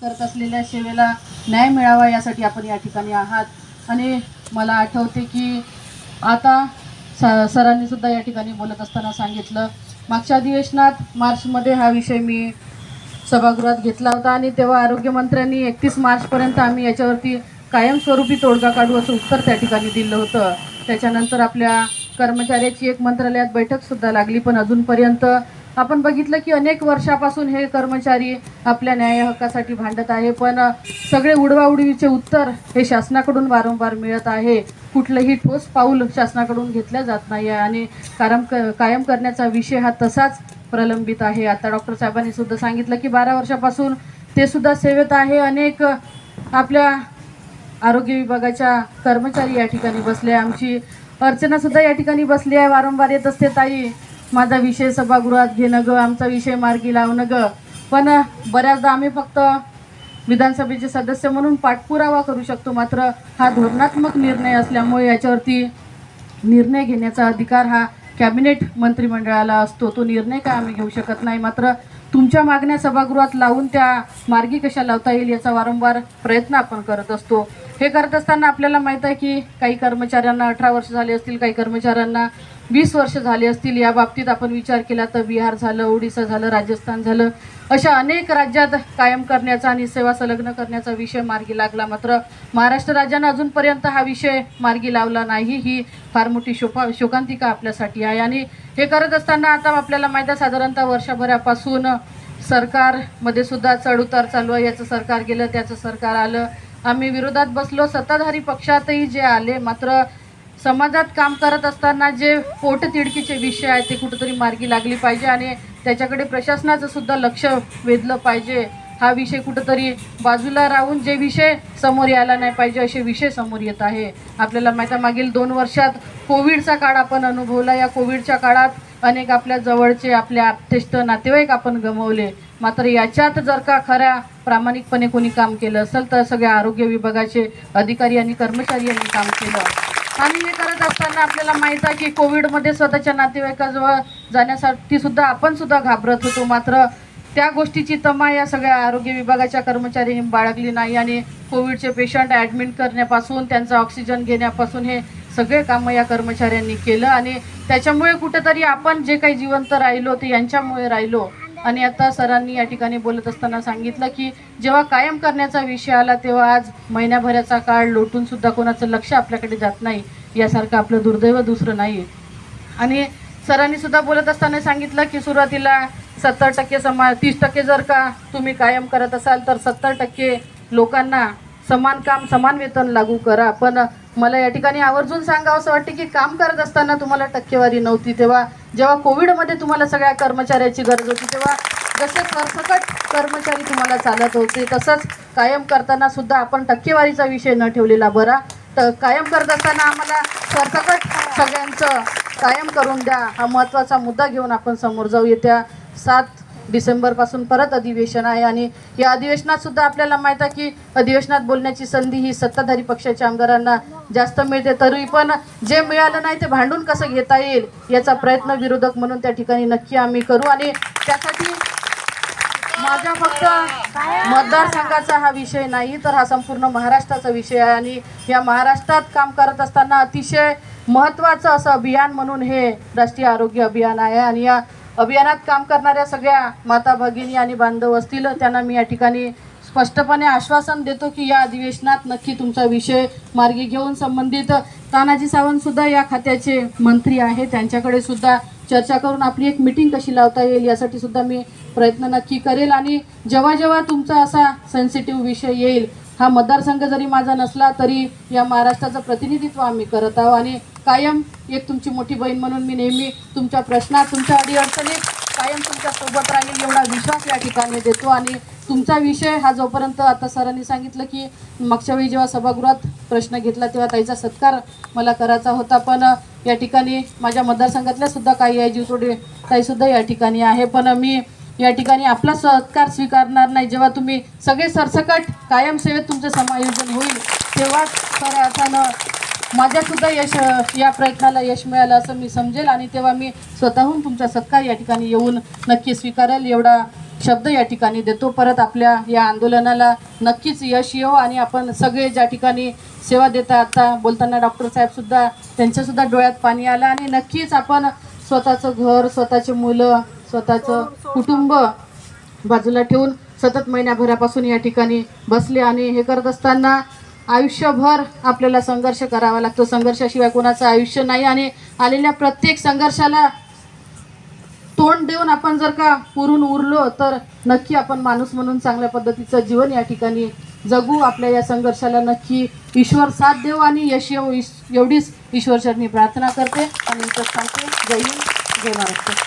करत असलेल्या सेवेला न्याय मिळावा यासाठी आपण या ठिकाणी आहात. आणि मला आठवते की आता सरांनी सुद्धा या ठिकाणी बोलत असताना सांगितलं, मागच्या अधिवेशनात मार्चमध्ये हा विषय मी सभागृहात घेतला होता आणि तेव्हा आरोग्यमंत्र्यांनी 31 मार्चपर्यंत आम्ही याच्यावरती कायमस्वरूपी तोडगा काढू असं उत्तर त्या ठिकाणी दिलं होतं. त्याच्यानंतर आपल्या कर्मचाऱ्याची एक मंत्रालयात बैठकसुद्धा लागली, पण अजूनपर्यंत आपण बघितलं की अनेक वर्षापासून हे कर्मचारी आपल्या न्याय हक्कासाठी भांडत आहे, पण सगळे उडवाउडवीचे उत्तर हे शासनाकडून वारंवार मिळत आहे. कुठलंही ठोस पाऊल शासनाकडून घेतलं जात नाही आहे आणि कायम करण्याचा विषय हा तसाच प्रलंबित आहे. आता डॉक्टर साहेबांनी सुद्धा सांगितलं की 12 वर्षापासून ते सुद्धा सेवेत आहे. अनेक आपल्या आरोग्य विभागाच्या कर्मचारी या ठिकाणी बसले. आमची अर्चनासुद्धा या ठिकाणी बसली आहे, वारंवार येत असते, ताई माझा विषय सभागृहात घेणं ग, आमचा विषय मार्गी लावणं ग. पण बऱ्याचदा आम्ही फक्त विधानसभेचे सदस्य म्हणून पाठपुरावा करू शकतो, मात्र हा धोरणात्मक निर्णय असल्यामुळे याच्यावरती निर्णय घेण्याचा अधिकार हा कॅबिनेट मंत्रिमंडळाला असतो. तो निर्णय काय आम्ही घेऊ शकत नाही. मात्र तुमच्या मागण्या सभागृहात लावून त्या मार्गी कशा लावता येईल याचा वारंवार प्रयत्न आपण करत असतो. हे करत असताना आपल्याला माहीत आहे की काही कर्मचाऱ्यांना 18 वर्ष झाले असतील, काही कर्मचाऱ्यांना 20 वर्ष झाले असतील. या बाबतीत आपण विचार केला तर बिहार झालं, ओडिसा झालं, राजस्थान झालं, अशा अनेक राज्यात कायम करण्याचा आणि सेवा संलग्न करण्याचा विषय मार्गी लागला. मात्र महाराष्ट्र राज्यानं अजूनपर्यंत हा विषय मार्गी लावला नाही. ही फार मोठी शोकांतिका आपल्यासाठी आहे. आणि हे करत असताना आता आपल्याला माहीत आहे साधारणतः वर्षभरापासून सरकारमध्ये सुद्धा चढउतार चालू आहे. याचं सरकार गेलं, त्याचं सरकार आलं, आम्ही विरोधात बसलो, सत्ताधारी पक्षातही जे आले, मात्र समाजात काम करत असताना जे पोटतिडकीचे विषय आहेत ते कुठंतरी मार्गी लागली पाहिजे आणि त्याच्याकडे प्रशासनाचं सुद्धा लक्ष वेधलं पाहिजे. हा विषय कुठंतरी बाजूला राहून जे विषय समोर यायला नाही पाहिजे असे विषय समोर येत आहे. आपल्याला माहीत आहे मागील 2 वर्षात कोविडचा काळ आपण अनुभवला. या कोविडच्या काळात अनेक आपल्या जवळचे, आपल्या आप्तेष्ट नातेवाईक आपण गमावले. मात्र याच्यात जर का खऱ्या प्रामाणिकपणे कोणी काम केलं असेल तर सगळ्या आरोग्य विभागाचे अधिकारी आणि कर्मचारी यांनी काम केलं. आणि हे करत असताना आपल्याला माहीत आहे की कोविडमध्ये स्वतःच्या नातेवाईकाजवळ जाण्यासाठी सुद्धा आपण सुद्धा घाबरत होतो. मात्र त्या गोष्टीची तमा या सगळ्या आरोग्य विभागाच्या कर्मचाऱ्यांनी बाळगली नाही आणि कोविडचे पेशंट ॲडमिट करण्यापासून त्यांचा ऑक्सिजन घेण्यापासून हे सगळे कामं या कर्मचाऱ्यांनी केलं. आणि त्याच्यामुळे कुठंतरी आपण जे काही जिवंत राहिलो ते यांच्यामुळे राहिलो. आणि आता सरांनी या ठिकाणी बोलत असताना सांगितलं की जेव्हा कायम करण्याचा विषय आला तेव्हा आज महिन्याभराचा काळ लोटून सुद्धा कोणाचं लक्ष आपल्याकडे जात नाही, यासारखं आपलं दुर्दैव दुसरं नाही. आणि सरांनी सुद्धा बोलत असताना सांगितलं की सुरुवातीला 70% 30% जर का तुम्ही कायम करत असाल तर 70% लोकांना समान काम समान वेतन लागू करा. पण मला या ठिकाणी आवर्जून सांगावं असं वाटतं की काम करत असताना तुम्हाला टक्केवारी नव्हती. तेव्हा जेव्हा कोविडमध्ये तुम्हाला सगळ्या कर्मचाऱ्याची गरज होती तेव्हा जसे सरसकट कर्मचारी तुम्हाला चालत होते तसंच कायम करताना सुद्धा आपण टक्केवारीचा विषय न ठेवलेला बरा. तर कायम करत असताना आम्हाला सरसकट सगळ्यांचं कायम करून द्या हा महत्त्वाचा मुद्दा घेऊन आपण समोर जाऊ. येत्या 7 डिसेंबरपासून परत अधिवेशन आहे आणि या अधिवेशनात सुद्धा आपल्याला माहीत आहे की अधिवेशनात बोलण्याची संधी ही सत्ताधारी पक्षाच्या आमदारांना जास्त मिळते. तरी पण जे मिळालं नाही ते भांडून कसं घेता येईल याचा प्रयत्न विरोधक म्हणून त्या ठिकाणी नक्की आम्ही करू. आणि त्यासाठी माझा फक्त मतदारसंघाचा हा विषय नाही तर हा संपूर्ण महाराष्ट्राचा विषय आहे. आणि या महाराष्ट्रात काम करत असताना अतिशय महत्त्वाचं असं अभियान म्हणून हे राष्ट्रीय आरोग्य अभियान आहे. आणि या अभियानात काम करणाऱ्या सगळ्या माता भगिनी आणि बांधव असतील त्यांना मी या ठिकाणी स्पष्टपणे आश्वासन देतो की या अधिवेशनात नक्की तुमचा विषय मार्गी घेऊन संबंधित तानाजी सावंतसुद्धा या खात्याचे मंत्री आहे, त्यांच्याकडे सुद्धा चर्चा करून आपली एक मीटिंग कशी लावता येईल यासाठी सुद्धा मी प्रयत्न नक्की करेल. आणि जेव्हा जेव्हा तुमचा असा सेन्सिटिव्ह विषय येईल, हा मतदारसंघ जरी माझा नसला तरी या महाराष्ट्राचं प्रतिनिधित्व आम्ही करत आहोत आणि कायम एक तुमची मोठी बहीण म्हणून मी नेहमी तुमच्या प्रश्नात, तुमच्या अडीअडचणीत कायम तुमच्या सोबत राहील एवढा विश्वास या ठिकाणी देतो. आणि तुमचा विषय हा जोपर्यंत आता सरांनी सांगितलं की मागच्या वेळी जेव्हा सभागृहात प्रश्न घेतला तेव्हा ताईचा सत्कार मला करायचा होता, पण या ठिकाणी माझ्या मतदारसंघातल्या सुद्धा काही आहे, जीवतोडे ताईसुद्धा या ठिकाणी आहे, पण मी या ठिकाणी आपला सत्कार स्वीकारणार नाही. जेव्हा तुम्ही सगळे सरसकट कायम सेवेत तुमचं समायोजन होईल तेव्हाच खऱ्या अर्थानं माझ्यासुद्धा या प्रयत्नाला यश मिळालं असं मी समजेल आणि तेव्हा मी स्वतःहून तुमचा सत्कार या ठिकाणी येऊन नक्की स्वीकारेल. एवढा शब्द या ठिकाणी देतो. परत आपल्या या आंदोलनाला नक्कीच यश येऊ आणि आपण सगळे ज्या ठिकाणी सेवा देता, आता बोलताना डॉक्टर साहेबसुद्धा त्यांच्यासुद्धा डोळ्यात पाणी आलं आणि नक्कीच आपण स्वतःचं घर, स्वतःचे मुलं, स्वतःचं कुटुंब बाजूला ठेवून सतत महिन्याभरापासून या ठिकाणी बसले आणि हे करत असताना आयुष्यभर आपल्याला संघर्ष करावा लागतो. संघर्षाशिवाय कोणाचं आयुष्य नाही आणि आलेल्या प्रत्येक संघर्षाला तोंड देऊन आपण जर का पुरून उरलो तर नक्की आपण माणूस म्हणून चांगल्या पद्धतीचं जीवन या ठिकाणी जगू. आपल्या या संघर्षाला नक्की ईश्वर साथ देऊ आणि यश येऊ एवढीच ईश्वरचरणी प्रार्थना करते आणि इथं सांगते. जय हिंद, जय महाराष्ट्र.